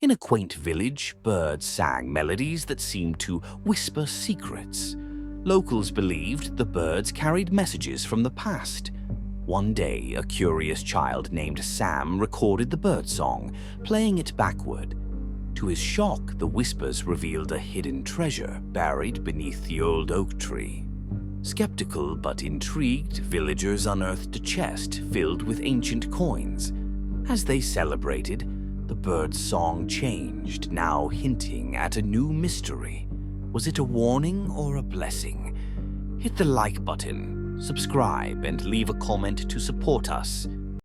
In a quaint village, birds sang melodies that seemed to whisper secrets. Locals believed the birds carried messages from the past. One day, a curious child named Sam recorded the birdsong, playing it backward. To his shock, the whispers revealed a hidden treasure buried beneath the old oak tree. Skeptical but intrigued, villagers unearthed a chest filled with ancient coins. As they celebrated, the bird's song changed, now hinting at a new mystery. Was it a warning or a blessing? Hit the like button, subscribe, and leave a comment to support us.